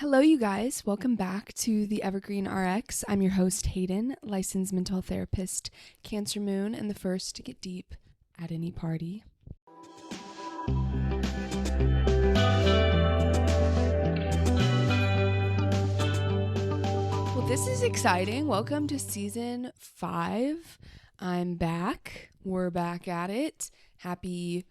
Hello, you guys. Welcome back to the Evergreen RX. I'm your host, Hayden, licensed mental health therapist, Cancer Moon, and the first to get deep at any party. Well, this is exciting. Welcome to season 5. I'm back. We're back at it. Happy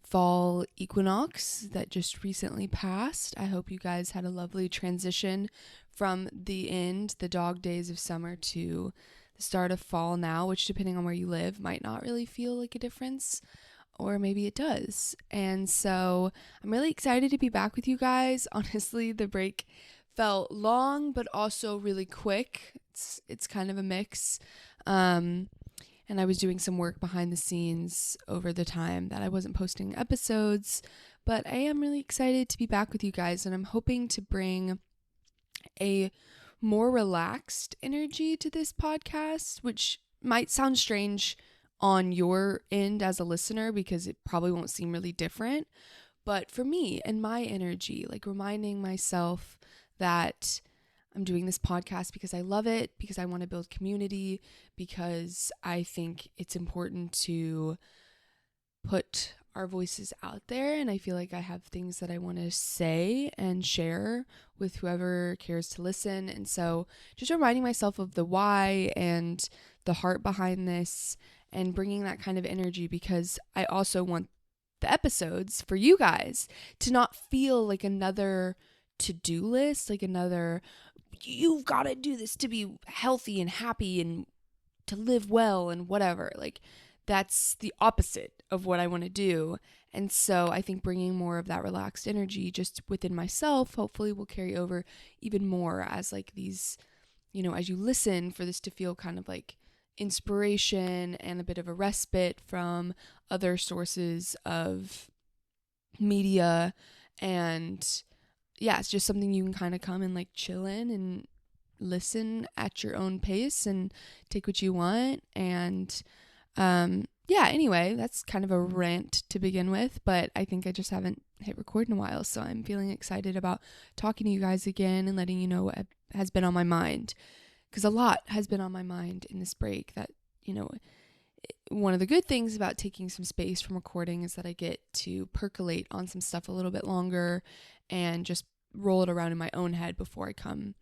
fall equinox that just recently passed. I hope you guys had a lovely transition from the dog days of summer, to the start of fall now, which, depending on where you live, might not really feel like a difference, or maybe it does. And so I'm really excited to be back with you guys. Honestly, the break felt long, but also really quick. It's kind of a mix. And I was doing some work behind the scenes over the time that I wasn't posting episodes, but I am really excited to be back with you guys, and I'm hoping to bring a more relaxed energy to this podcast, which might sound strange on your end as a listener because it probably won't seem really different. But for me and my energy, like reminding myself that I'm doing this podcast because I love it, because I want to build community, because I think it's important to put our voices out there, and I feel like I have things that I want to say and share with whoever cares to listen. And so just reminding myself of the why and the heart behind this, and bringing that kind of energy, because I also want the episodes for you guys to not feel like another to-do list, like another, you've got to do this to be healthy and happy and to live well and whatever. Like, that's the opposite of what I want to do. And so I think bringing more of that relaxed energy just within myself hopefully will carry over even more as like these, as you listen, for this to feel kind of like inspiration and a bit of a respite from other sources of media. And yeah, it's just something you can kind of come and like chill in and listen at your own pace and take what you want. And anyway, that's kind of a rant to begin with, but I think I just haven't hit record in a while, so I'm feeling excited about talking to you guys again and letting you know what has been on my mind, because a lot has been on my mind in this break. That, one of the good things about taking some space from recording is that I get to percolate on some stuff a little bit longer and just roll it around in my own head before I come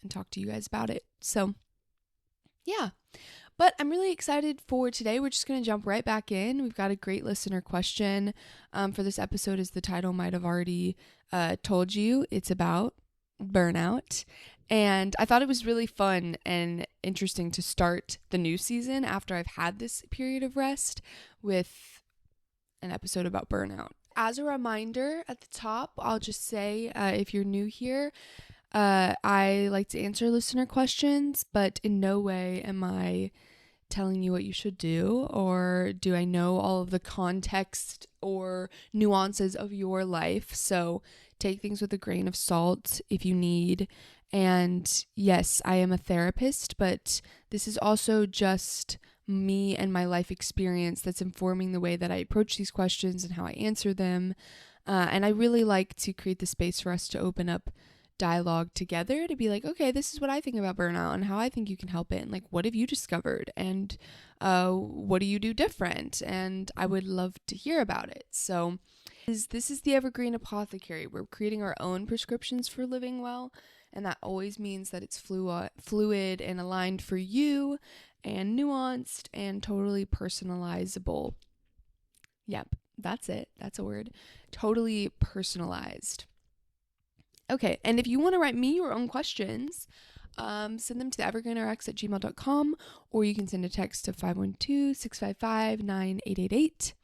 and talk to you guys about it. So yeah, but I'm really excited for today. We're just going to jump right back in. We've got a great listener question for this episode, as the title might have already told you. It's about burnout. And I thought it was really fun and interesting to start the new season after I've had this period of rest with an episode about burnout. As a reminder at the top, I'll just say, if you're new here, I like to answer listener questions, but in no way am I telling you what you should do, or do I know all of the context or nuances of your life. So take things with a grain of salt if you need. And yes, I am a therapist, but this is also just me and my life experience that's informing the way that I approach these questions and how I answer them. And I really like to create the space for us to open up dialogue together, to be like, okay, this is what I think about burnout and how I think you can help it. And like, what have you discovered? And what do you do different? And I would love to hear about it. So this is the Evergreen Apothecary. We're creating our own prescriptions for living well. And that always means that it's fluid and aligned for you, and nuanced and totally personalizable. Yep, that's it. That's a word. Totally personalized. Okay, and if you want to write me your own questions, send them to theevergreenrx@gmail.com, or you can send a text to 512-655-9888.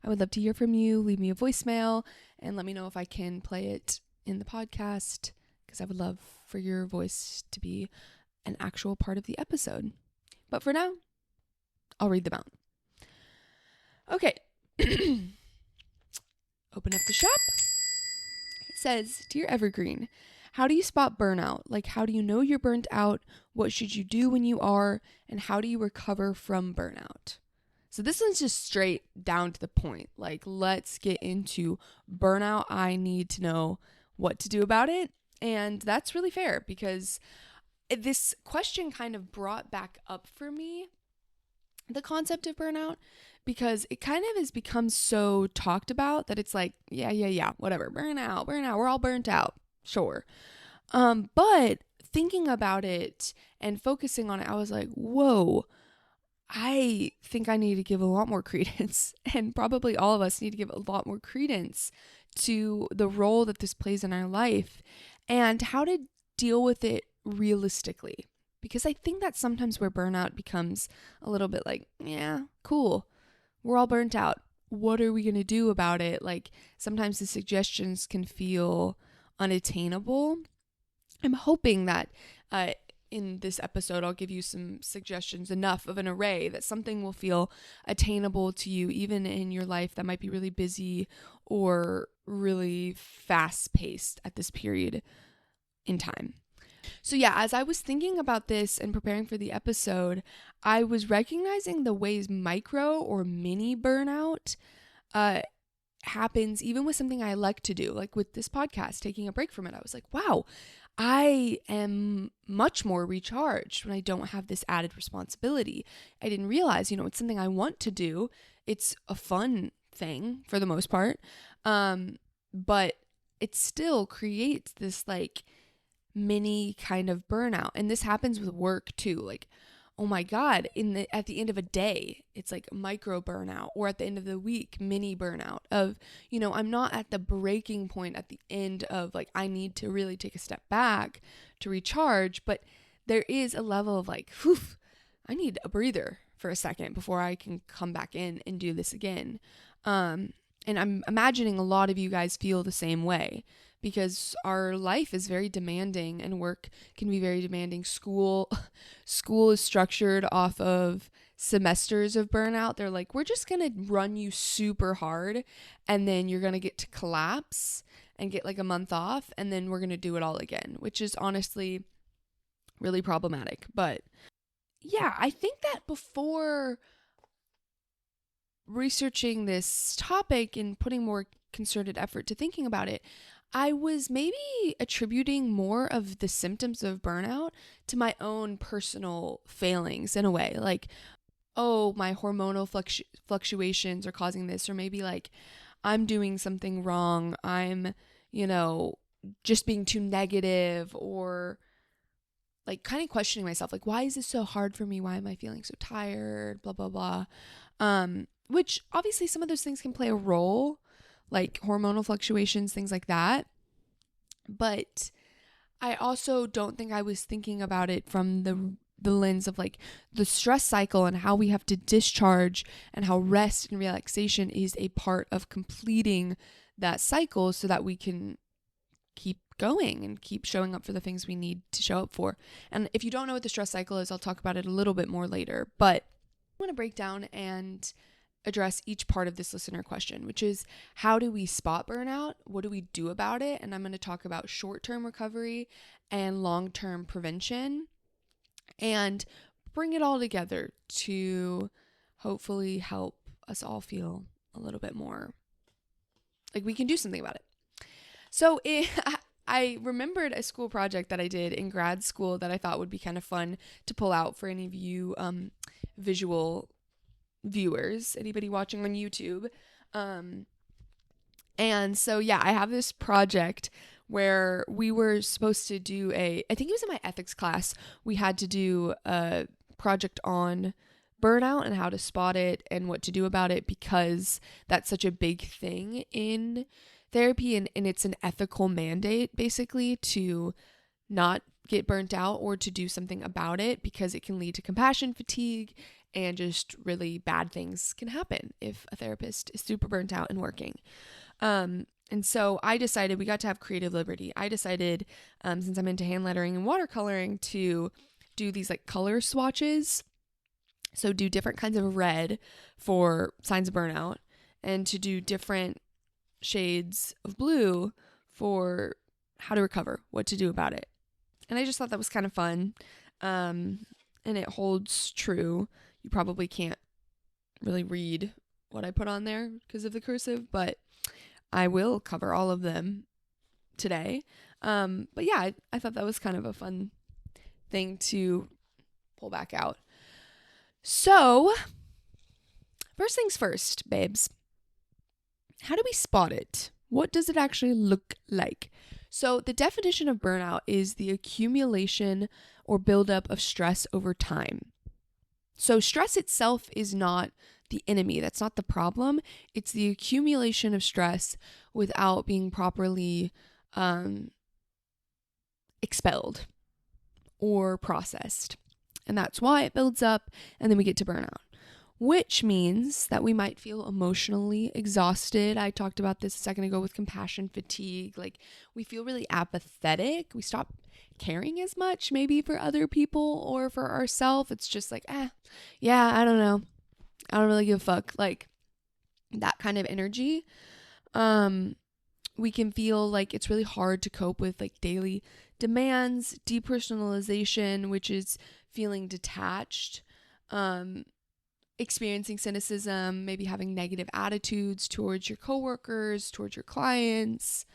I would love to hear from you. Leave me a voicemail and let me know if I can play it in the podcast, because I would love for your voice to be an actual part of the episode. But for now, I'll read them out. Okay. Open up the shop. It says, Dear Evergreen, how do you spot burnout? Like, how do you know you're burnt out? What should you do when you are? And how do you recover from burnout? So this one's just straight down to the point. Like, let's get into burnout. I need to know what to do about it And that's really fair because this question kind of brought back up for me the concept of burnout, because it kind of has become so talked about that it's like, yeah, whatever, burnout, we're all burnt out, sure. But thinking about it and focusing on it, I was like, whoa, I think I need to give a lot more credence, and probably all of us need to give a lot more credence to the role that this plays in our life and how to deal with it realistically. Because I think that's sometimes where burnout becomes a little bit like, yeah, cool, we're all burnt out. What are we going to do about it? Like, sometimes the suggestions can feel unattainable. I'm hoping that in this episode, I'll give you some suggestions, enough of an array that something will feel attainable to you, even in your life that might be really busy or really fast-paced at this period in time. So yeah, as I was thinking about this and preparing for the episode, I was recognizing the ways micro or mini burnout happens even with something I like to do, like with this podcast, taking a break from it. I was like, wow, I am much more recharged when I don't have this added responsibility. I didn't realize, it's something I want to do. It's a fun thing for the most part. But it still creates this like mini kind of burnout. And this happens with work too. Like, oh my God, at the end of a day, it's like micro burnout, or at the end of the week, mini burnout of, I'm not at the breaking point at the end of like, I need to really take a step back to recharge, but there is a level of like, whew, I need a breather for a second before I can come back in and do this again. And I'm imagining a lot of you guys feel the same way, because our life is very demanding and work can be very demanding. School is structured off of semesters of burnout. They're like, we're just going to run you super hard, and then you're going to get to collapse and get like a month off, and then we're going to do it all again, which is honestly really problematic. But yeah, I think that before researching this topic and putting more concerted effort to thinking about it, I was maybe attributing more of the symptoms of burnout to my own personal failings in a way. Like, oh, my hormonal fluctuations are causing this, or maybe like I'm doing something wrong. I'm, just being too negative, or like kind of questioning myself. Like, why is this so hard for me? Why am I feeling so tired? Blah, blah, blah. Which obviously some of those things can play a role, like hormonal fluctuations, things like that. But I also don't think I was thinking about it from the lens of like the stress cycle and how we have to discharge, and how rest and relaxation is a part of completing that cycle so that we can keep going and keep showing up for the things we need to show up for. And if you don't know what the stress cycle is, I'll talk about it a little bit more later. But I want to break down and address each part of this listener question, which is, how do we spot burnout? What do we do about it? And I'm going to talk about short-term recovery and long-term prevention, and bring it all together to hopefully help us all feel a little bit more like we can do something about it. So I remembered a school project that I did in grad school that I thought would be kind of fun to pull out for any of you visual viewers, anybody watching on YouTube. And so, yeah, I have this project where we were supposed to do I think it was in my ethics class, we had to do a project on burnout and how to spot it and what to do about it, because that's such a big thing in therapy, and it's an ethical mandate basically to not get burnt out or to do something about it, because it can lead to compassion fatigue, and just really bad things can happen if a therapist is super burnt out and working. And so I decided we got to have creative liberty. I decided, since I'm into hand lettering and watercoloring, to do these like color swatches. So do different kinds of red for signs of burnout, and to do different shades of blue for how to recover, what to do about it. And I just thought that was kind of fun. And it holds true. You probably can't really read what I put on there because of the cursive, but I will cover all of them today. But yeah, I thought that was kind of a fun thing to pull back out. So, first things first, babes. How do we spot it? What does it actually look like? So, the definition of burnout is the accumulation or buildup of stress over time. So, stress itself is not the enemy. That's not the problem. It's the accumulation of stress without being properly expelled or processed. And that's why it builds up, and then we get to burnout, which means that we might feel emotionally exhausted. I talked about this a second ago with compassion fatigue. Like, we feel really apathetic. We stop caring as much maybe for other people or for ourselves. It's just like, yeah, I don't know. I don't really give a fuck. Like, that kind of energy. We can feel like it's really hard to cope with like daily demands, depersonalization, which is feeling detached, experiencing cynicism, maybe having negative attitudes towards your coworkers, towards your clients,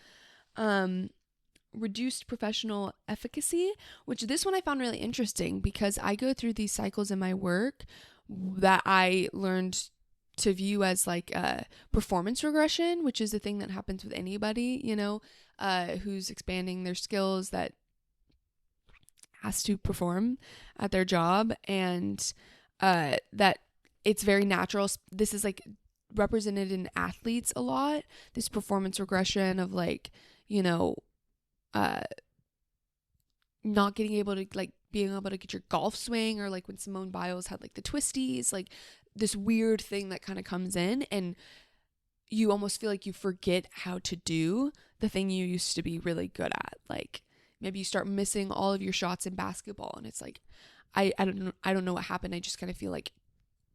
reduced professional efficacy, which this one I found really interesting because I go through these cycles in my work that I learned to view as like a performance regression, which is a thing that happens with anybody, who's expanding their skills, that has to perform at their job, and that it's very natural. This is like represented in athletes a lot, this performance regression of like, not being able to get your golf swing, or like when Simone Biles had like the twisties, like this weird thing that kind of comes in and you almost feel like you forget how to do the thing you used to be really good at. Like maybe you start missing all of your shots in basketball and it's like, I don't know what happened. I just kind of feel like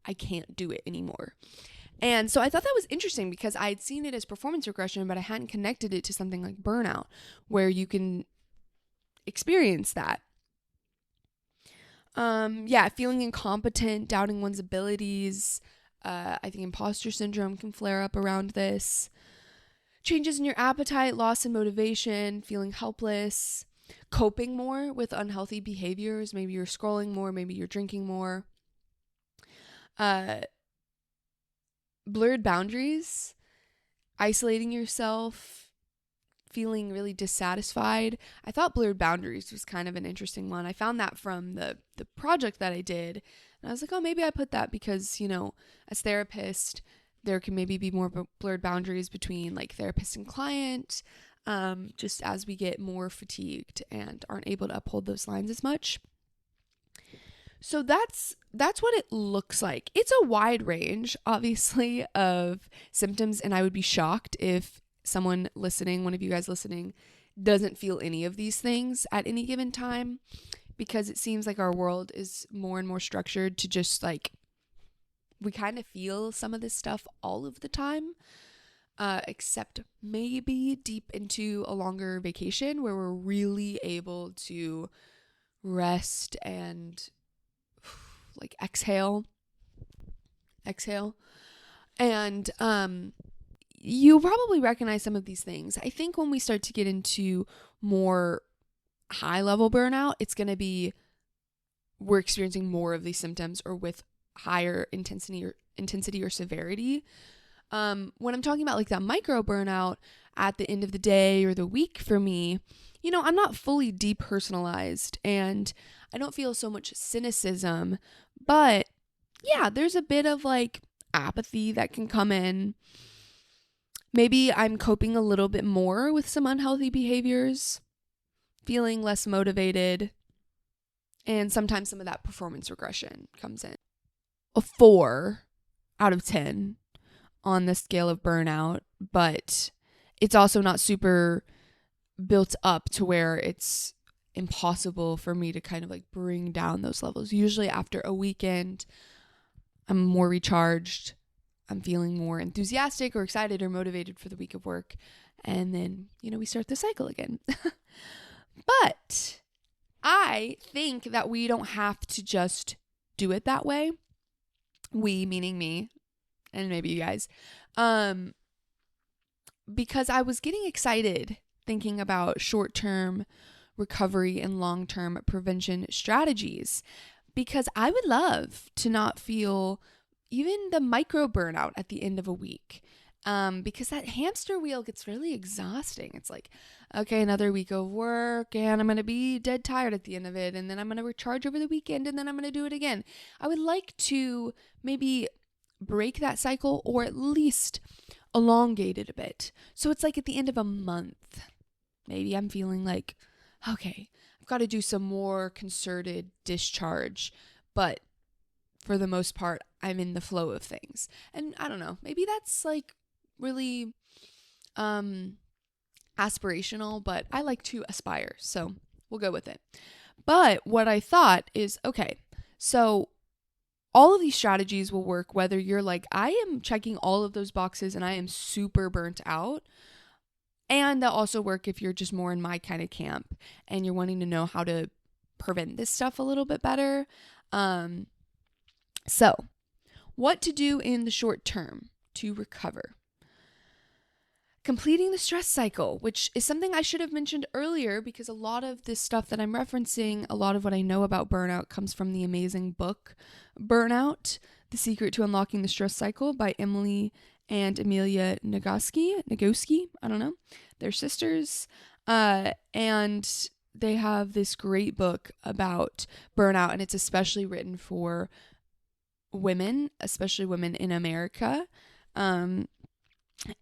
I can't do it anymore. And so I thought that was interesting because I had seen it as performance regression, but I hadn't connected it to something like burnout, where you can experience that. Feeling incompetent, doubting one's abilities. I think imposter syndrome can flare up around this. Changes in your appetite, loss in motivation, feeling helpless, coping more with unhealthy behaviors. Maybe you're scrolling more, maybe you're drinking more. Blurred boundaries, isolating yourself, feeling really dissatisfied. I thought blurred boundaries was kind of an interesting one. I found that from the project that I did. And I was like, oh, maybe I put that because, as therapist, there can maybe be more blurred boundaries between like therapist and client, just as we get more fatigued and aren't able to uphold those lines as much. So that's what it looks like. It's a wide range, obviously, of symptoms, and I would be shocked if someone listening, one of you guys listening, doesn't feel any of these things at any given time, because it seems like our world is more and more structured to just like, we kind of feel some of this stuff all of the time, except maybe deep into a longer vacation where we're really able to rest and like exhale. And you probably recognize some of these things. I think when we start to get into more high level burnout, it's going to be we're experiencing more of these symptoms or with higher intensity or severity. When I'm talking about like that micro burnout at the end of the day or the week for me, I'm not fully depersonalized and I don't feel so much cynicism, but yeah, there's a bit of like apathy that can come in. Maybe I'm coping a little bit more with some unhealthy behaviors, feeling less motivated, and sometimes some of that performance regression comes in. A 4 out of 10 on the scale of burnout, but it's also not super built up to where it's impossible for me to kind of like bring down those levels. Usually after a weekend, I'm more recharged. I'm feeling more enthusiastic or excited or motivated for the week of work. And then, we start the cycle again. But I think that we don't have to just do it that way. We, meaning me, and maybe you guys. Because I was getting excited thinking about short-term recovery and long-term prevention strategies, because I would love to not feel even the micro-burnout at the end of a week. Because that hamster wheel gets really exhausting. It's like, okay, another week of work and I'm going to be dead tired at the end of it. And then I'm going to recharge over the weekend and then I'm going to do it again. I would like to maybe break that cycle or at least elongate it a bit. So it's like at the end of a month, maybe I'm feeling like, okay, I've got to do some more concerted discharge. But for the most part, I'm in the flow of things. And I don't know, maybe that's like really aspirational, but I like to aspire, so we'll go with it. But what I thought is, okay, so all of these strategies will work whether you're like, I am checking all of those boxes and I am super burnt out, and they'll also work if you're just more in my kind of camp and you're wanting to know how to prevent this stuff a little bit better. So what to do in the short term to recover? Completing the stress cycle, which is something I should have mentioned earlier, because a lot of this stuff that I'm referencing, a lot of what I know about burnout comes from the amazing book Burnout, The Secret to Unlocking the Stress Cycle by Emily and Amelia Nagoski. I don't know. They're sisters. And they have this great book about burnout, and it's especially written for women, especially women in America.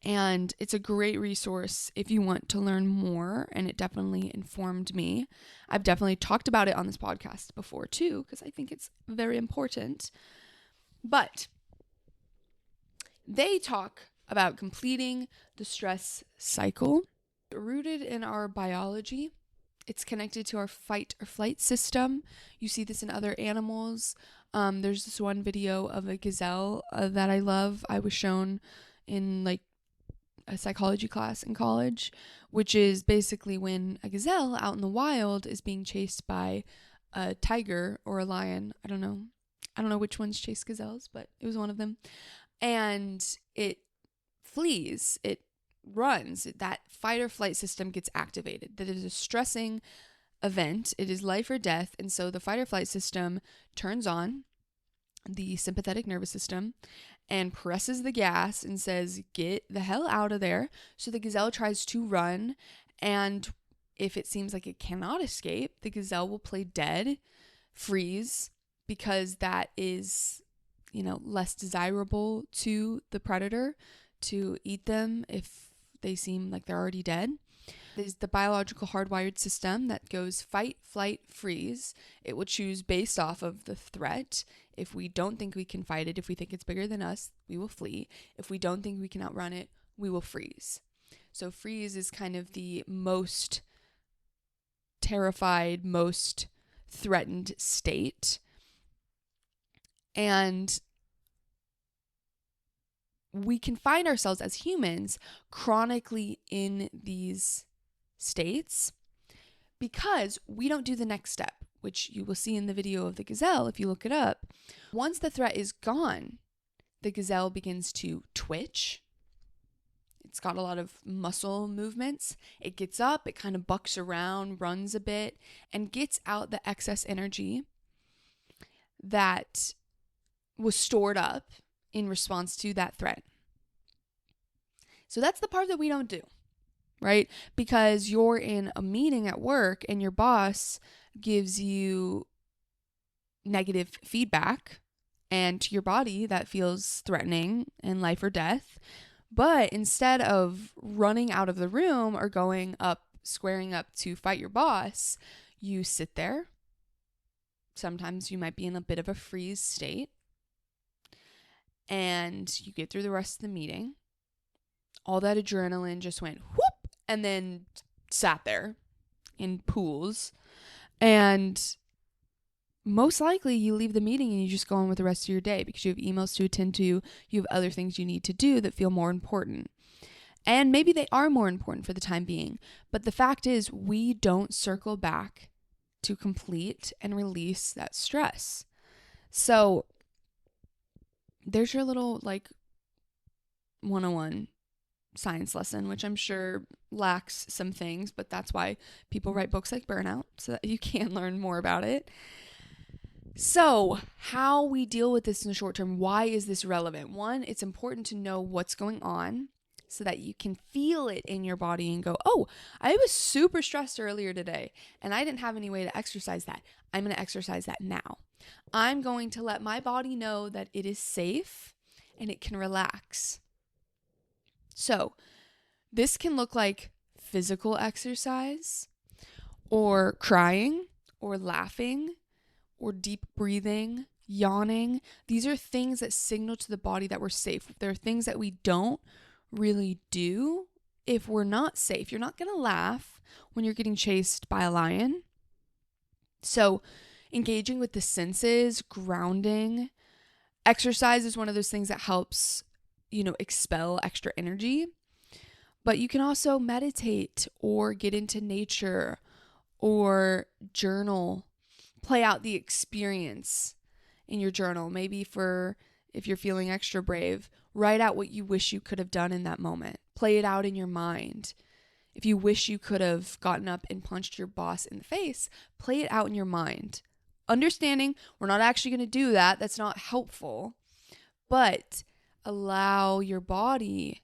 And it's a great resource if you want to learn more, and it definitely informed me. I've definitely talked about it on this podcast before too, because I think it's very important. But they talk about completing the stress cycle. Rooted in our biology, it's connected to our fight or flight system. You see this in other animals. There's this one video of a gazelle that I love. I was shown in like a psychology class in college, which is basically when a gazelle out in the wild is being chased by a tiger or a lion. I don't know which ones chase gazelles, but it was one of them. And it flees, it runs, that fight or flight system gets activated. That is a stressing event. It is life or death. And so the fight or flight system turns on, the sympathetic nervous system, and presses the gas and says, get the hell out of there. So the gazelle tries to run, and if it seems like it cannot escape, the gazelle will play dead, freeze, because that is, less desirable to the predator to eat them if they seem like they're already dead. There's the biological hardwired system that goes fight, flight, freeze. It will choose based off of the threat. If we don't think we can fight it, if we think it's bigger than us, we will flee. If we don't think we can outrun it, we will freeze. So freeze is kind of the most terrified, most threatened state. And we can find ourselves as humans chronically in these states because we don't do the next step, which you will see in the video of the gazelle if you look it up. Once the threat is gone, the gazelle begins to twitch. It's got a lot of muscle movements. It gets up, it kind of bucks around, runs a bit, and gets out the excess energy that was stored up in response to that threat. So that's the part that we don't do, right? Because you're in a meeting at work and your boss gives you negative feedback, and to your body that feels threatening and life or death. But instead of running out of the room or going up, squaring up to fight your boss, you sit there. Sometimes you might be in a bit of a freeze state, and you get through the rest of the meeting. All that adrenaline just went whoop and then sat there in pools. And most likely you leave the meeting and you just go on with the rest of your day because you have emails to attend to, you have other things you need to do that feel more important. And maybe they are more important for the time being. But the fact is, we don't circle back to complete and release that stress. So there's your little 101 science lesson, which I'm sure lacks some things, but that's why people write books like Burnout, so that you can learn more about it. So, how we deal with this in the short term, why is this relevant? One, it's important to know what's going on so that you can feel it in your body and go, oh, I was super stressed earlier today and I didn't have any way to exercise that. I'm going to exercise that now. I'm going to let my body know that it is safe and it can relax. So, this can look like physical exercise or crying or laughing or deep breathing, yawning. These are things that signal to the body that we're safe. There are things that we don't really do if we're not safe. You're not going to laugh when you're getting chased by a lion. So engaging with the senses, grounding, exercise is one of those things that helps, expel extra energy. But you can also meditate or get into nature or journal. Play out the experience in your journal. Maybe if you're feeling extra brave, write out what you wish you could have done in that moment. Play it out in your mind. If you wish you could have gotten up and punched your boss in the face, play it out in your mind. Understanding we're not actually going to do that. That's not helpful. But allow your body,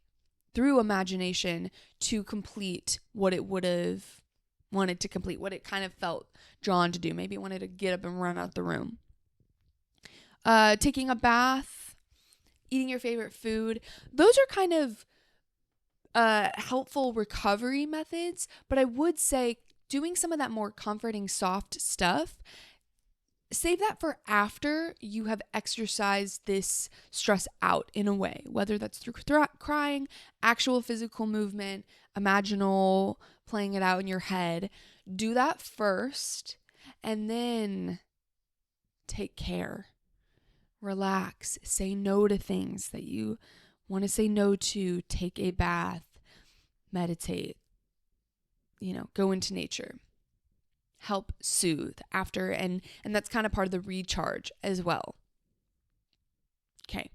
through imagination, to complete what it would have wanted to complete, what it kind of felt drawn to do. Maybe it wanted to get up and run out the room. Taking a bath, eating your favorite food. Those are kind of helpful recovery methods, but I would say doing some of that more comforting, soft stuff, save that for after you have exercised this stress out in a way, whether that's through crying, actual physical movement, imaginal, playing it out in your head. Do that first and then take care. Relax. Say no to things that you want to say no to. Take a bath. Meditate. Go into nature. Help soothe after, and that's kind of part of the recharge as well. Okay.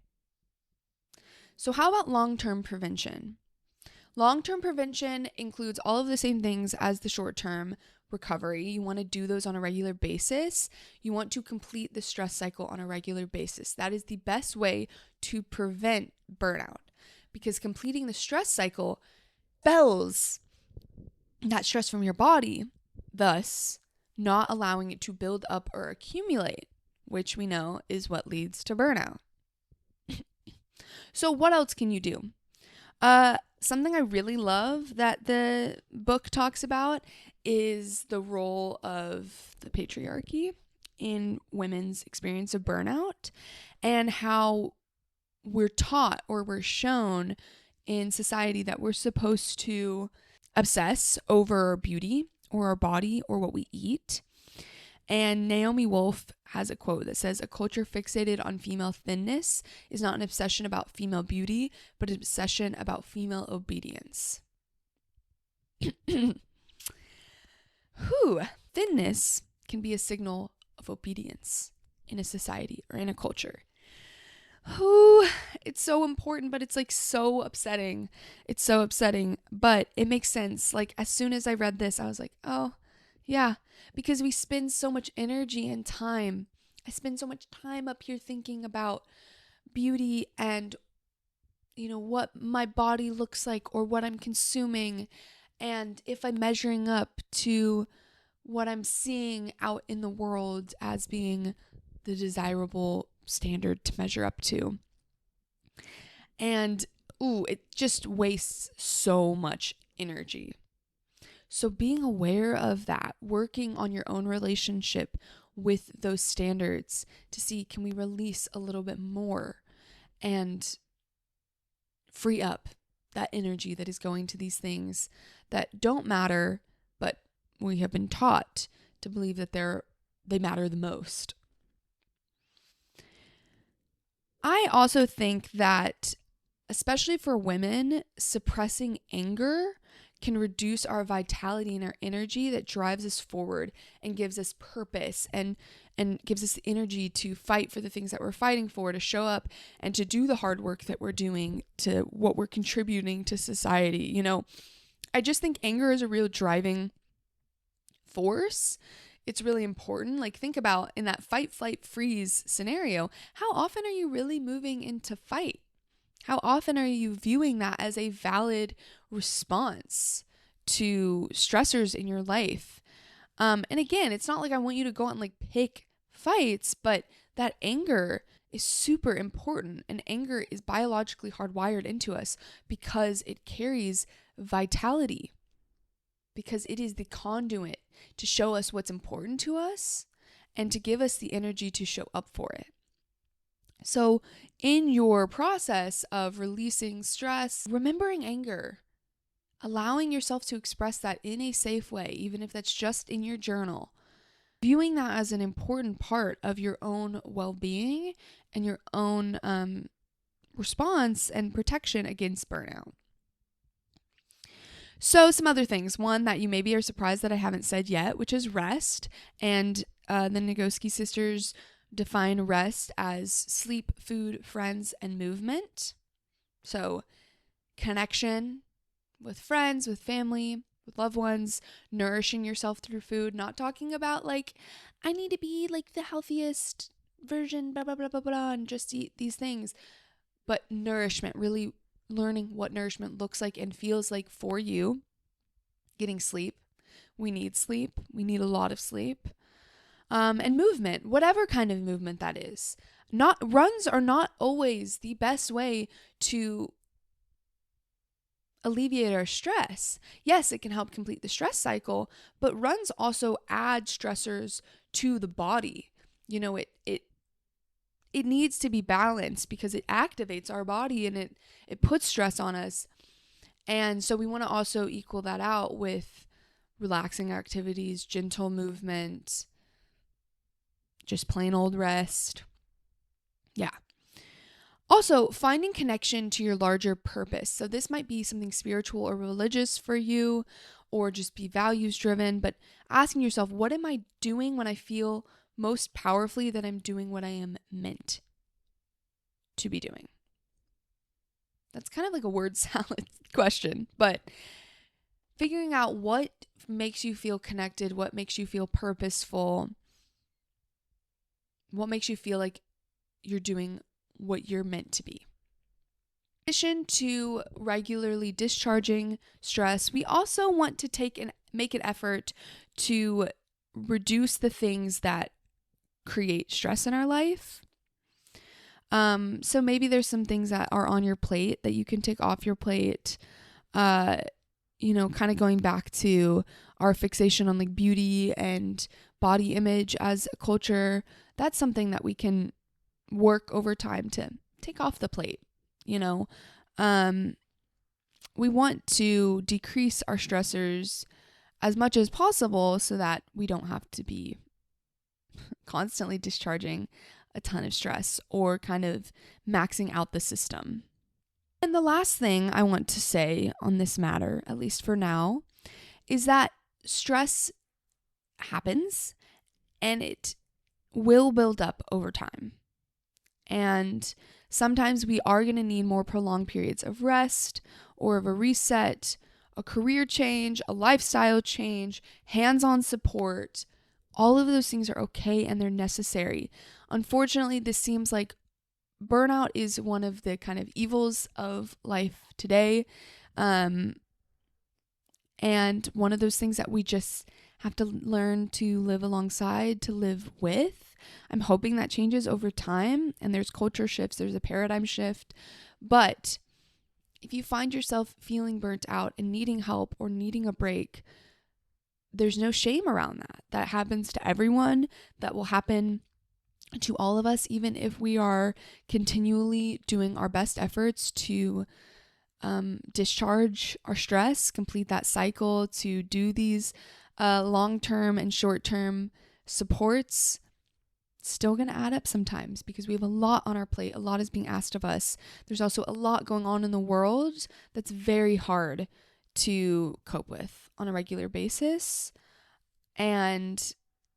So how about long-term prevention? Long-term prevention includes all of the same things as the short-term recovery. You want to do those on a regular basis. You want to complete the stress cycle on a regular basis. That is the best way to prevent burnout, because completing the stress cycle expels that stress from your body, thus not allowing it to build up or accumulate, which we know is what leads to burnout. So what else can you do? Something I really love that the book talks about is the role of the patriarchy in women's experience of burnout, and how we're taught or we're shown in society that we're supposed to obsess over beauty or our body or what we eat. And Naomi Wolf has a quote that says, "A culture fixated on female thinness is not an obsession about female beauty, but an obsession about female obedience." Thinness can be a signal of obedience in a society or in a culture. It's so important, but it's like so upsetting. It's so upsetting, but it makes sense. Like as soon as I read this, I was like, oh yeah, because we spend so much energy and time. I spend so much time up here thinking about beauty and, what my body looks like or what I'm consuming. And if I'm measuring up to what I'm seeing out in the world as being the desirable standard to measure up to. And it just wastes so much energy. So being aware of that, working on your own relationship with those standards to see, can we release a little bit more and free up that energy that is going to these things that don't matter, but we have been taught to believe that they matter the most. I also think that, especially for women, suppressing anger can reduce our vitality and our energy that drives us forward and gives us purpose and gives us the energy to fight for the things that we're fighting for, to show up and to do the hard work that we're doing, to what we're contributing to society. I just think anger is a real driving force. It's really important. Like, think about in that fight, flight, freeze scenario, how often are you really moving into fight? How often are you viewing that as a valid response to stressors in your life? And again, it's not like I want you to go out and like pick fights, but that anger is super important, and anger is biologically hardwired into us because it carries vitality, because it is the conduit to show us what's important to us and to give us the energy to show up for it. So in your process of releasing stress, remembering anger, allowing yourself to express that in a safe way, even if that's just in your journal, viewing that as an important part of your own well-being and your own response and protection against burnout. So some other things. One that you maybe are surprised that I haven't said yet, which is rest. And the Nagoski sisters define rest as sleep, food, friends, and movement. So connection with friends, with family, with loved ones, nourishing yourself through food, not talking about like, I need to be like the healthiest version, blah, blah, blah, blah, blah, and just eat these things. But nourishment, really learning what nourishment looks like and feels like for you. Getting sleep. We need sleep. We need a lot of sleep. And movement, whatever kind of movement that is. Runs are not always the best way to alleviate our stress. Yes, it can help complete the stress cycle, but runs also add stressors to the body. It needs to be balanced because it activates our body and it puts stress on us. And so we want to also equal that out with relaxing activities, gentle movement, just plain old rest. Yeah. Also, finding connection to your larger purpose. So this might be something spiritual or religious for you, or just be values driven, but asking yourself, what am I doing when I feel most powerfully that I'm doing what I am meant to be doing? That's kind of like a word salad question, but figuring out what makes you feel connected, what makes you feel purposeful, what makes you feel like you're doing what you're meant to be. In addition to regularly discharging stress, we also want to make an effort to reduce the things that create stress in our life. So maybe there's some things that are on your plate that you can take off your plate. Kind of going back to our fixation on like beauty and body image as a culture. That's something that we can work over time to take off the plate. We want to decrease our stressors as much as possible so that we don't have to be constantly discharging a ton of stress or kind of maxing out the system. And the last thing I want to say on this matter, at least for now, is that stress happens and it will build up over time. And sometimes we are going to need more prolonged periods of rest or of a reset, a career change, a lifestyle change, hands-on support. All of those things are okay and they're necessary. Unfortunately, this seems like burnout is one of the kind of evils of life today. And one of those things that we just have to learn to live alongside, to live with. I'm hoping that changes over time and there's culture shifts, there's a paradigm shift. But if you find yourself feeling burnt out and needing help or needing a break, there's no shame around that. That happens to everyone. That will happen to all of us, even if we are continually doing our best efforts to discharge our stress, complete that cycle, to do these long-term and short-term supports. Still going to add up sometimes because we have a lot on our plate. A lot is being asked of us. There's also a lot going on in the world that's very hard to cope with on a regular basis. And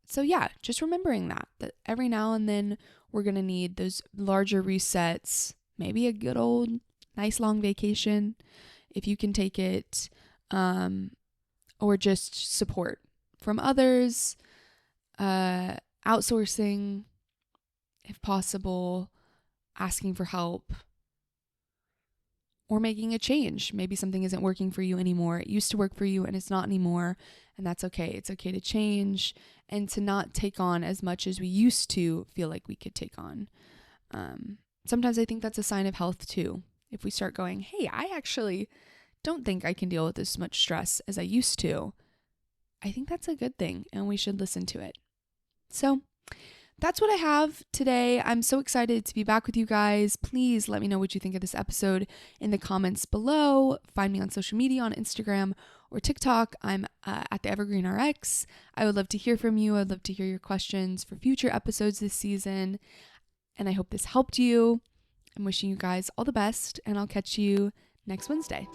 so, yeah, just remembering that every now and then we're going to need those larger resets, maybe a good old nice long vacation if you can take it, or just support from others, outsourcing if possible, asking for help, or making a change. Maybe something isn't working for you anymore. It used to work for you and it's not anymore, and that's okay. It's okay to change and to not take on as much as we used to feel like we could take on. Sometimes I think that's a sign of health too. If we start going, hey, I actually don't think I can deal with as much stress as I used to, I think that's a good thing and we should listen to it. So that's what I have today. I'm so excited to be back with you guys. Please let me know what you think of this episode in the comments below. Find me on social media on Instagram or TikTok. I'm at the Evergreen RX. I would love to hear from you. I'd love to hear your questions for future episodes this season. And I hope this helped you. I'm wishing you guys all the best, and I'll catch you next Wednesday.